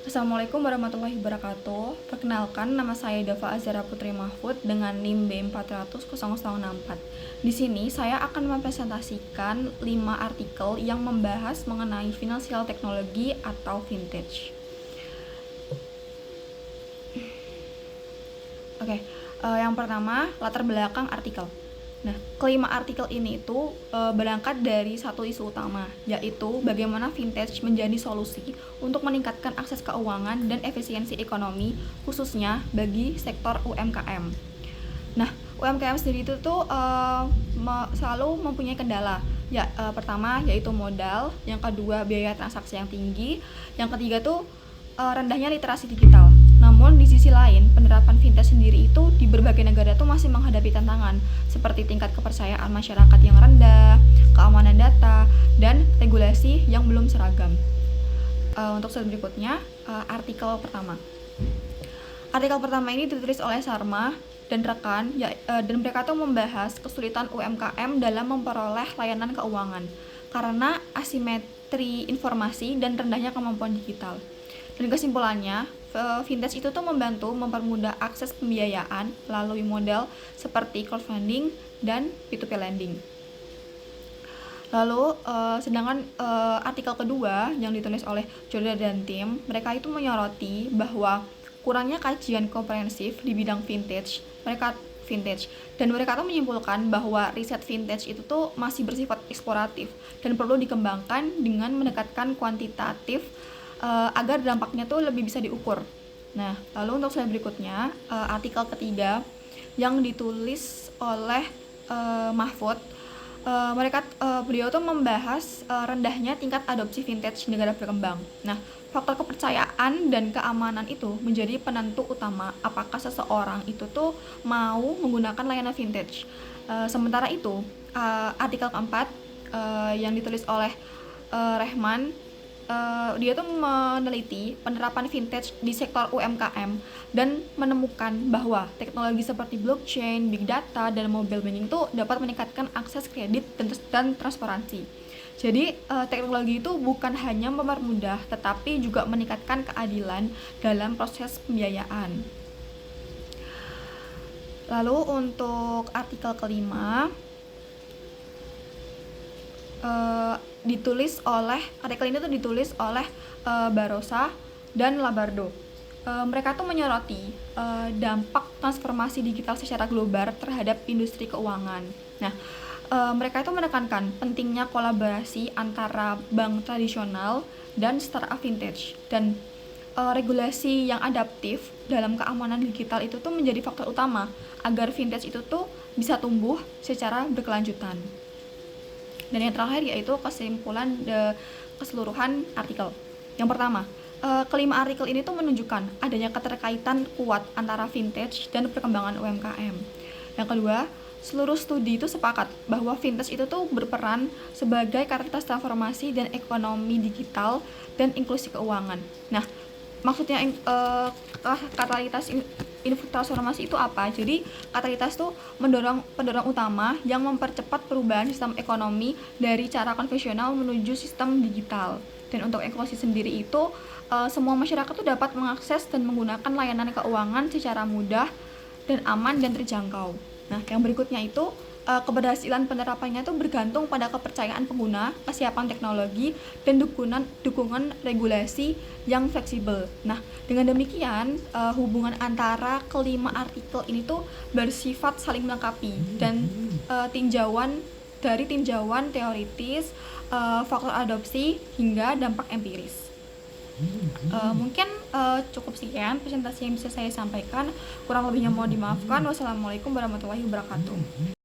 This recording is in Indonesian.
Assalamualaikum warahmatullahi wabarakatuh. Perkenalkan, nama saya Dava Azhara Putri Mahfud dengan NIM B4000064. Di sini saya akan mempresentasikan 5 artikel yang membahas mengenai financial technology atau vintage. Yang pertama, latar belakang artikel. Nah, kelima artikel ini itu berangkat dari satu isu utama, yaitu bagaimana vintage menjadi solusi untuk meningkatkan akses keuangan dan efisiensi ekonomi, khususnya bagi sektor UMKM. Nah, UMKM sendiri itu tuh selalu mempunyai kendala. Pertama yaitu modal, yang kedua biaya transaksi yang tinggi, yang ketiga tuh rendahnya literasi digital. Namun di sisi lain, penerapan vintage sendiri itu di berbagai negara tuh masih menghadapi tantangan seperti tingkat kepercayaan masyarakat yang rendah, keamanan data, dan regulasi yang belum seragam. Untuk slide berikutnya, artikel pertama. Artikel pertama ini ditulis oleh Sharma dan rekan, dan mereka tuh membahas kesulitan UMKM dalam memperoleh layanan keuangan karena asimetri informasi dan rendahnya kemampuan digital. Dan kesimpulannya, vintage itu tuh membantu mempermudah akses pembiayaan melalui model seperti crowdfunding dan P2P lending. Lalu, sedangkan artikel kedua yang ditulis oleh Jordan dan tim, mereka itu menyoroti bahwa kurangnya kajian komprehensif di bidang vintage, dan mereka tuh menyimpulkan bahwa riset vintage itu tuh masih bersifat eksploratif dan perlu dikembangkan dengan mendekatkan kuantitatif agar dampaknya tuh lebih bisa diukur. Nah, lalu untuk slide berikutnya, artikel ketiga yang ditulis oleh Mahfud, beliau tuh membahas rendahnya tingkat adopsi vintage di negara berkembang. Nah, faktor kepercayaan dan keamanan itu menjadi penentu utama apakah seseorang itu tuh mau menggunakan layanan vintage. Sementara itu, artikel keempat yang ditulis oleh Rehman, dia tuh meneliti penerapan vintage di sektor UMKM dan menemukan bahwa teknologi seperti blockchain, big data, dan mobile banking itu dapat meningkatkan akses kredit dan transparansi. Jadi teknologi itu bukan hanya mempermudah, tetapi juga meningkatkan keadilan dalam proses pembiayaan. Lalu untuk artikel kelima, artikel ini tuh ditulis oleh Barossa dan Labardo. Mereka tuh menyoroti dampak transformasi digital secara global terhadap industri keuangan. Nah, mereka itu menekankan pentingnya kolaborasi antara bank tradisional dan startup vintage, dan regulasi yang adaptif dalam keamanan digital itu tuh menjadi faktor utama agar vintage itu tuh bisa tumbuh secara berkelanjutan. Dan yang terakhir yaitu kesimpulan keseluruhan artikel. Yang pertama, kelima artikel ini tuh menunjukkan adanya keterkaitan kuat antara vintage dan perkembangan UMKM. Yang kedua, seluruh studi itu sepakat bahwa vintage itu tuh berperan sebagai katalitas transformasi dan ekonomi digital dan inklusi keuangan. Nah, maksudnya katalitas transformasi itu apa? Jadi katalitas itu pendorong utama yang mempercepat perubahan sistem ekonomi dari cara konvensional menuju sistem digital. Dan untuk inklusi sendiri itu semua masyarakat tuh dapat mengakses dan menggunakan layanan keuangan secara mudah dan aman dan terjangkau. Nah, yang berikutnya itu keberhasilan penerapannya itu bergantung pada kepercayaan pengguna, kesiapan teknologi, dan dukungan regulasi yang fleksibel. Nah, dengan demikian hubungan antara kelima artikel ini tuh bersifat saling melengkapi dan tinjauan teoritis, faktor adopsi hingga dampak empiris. Mungkin cukup sekian presentasi yang bisa saya sampaikan. Kurang lebihnya mohon dimaafkan. Wassalamualaikum warahmatullahi wabarakatuh.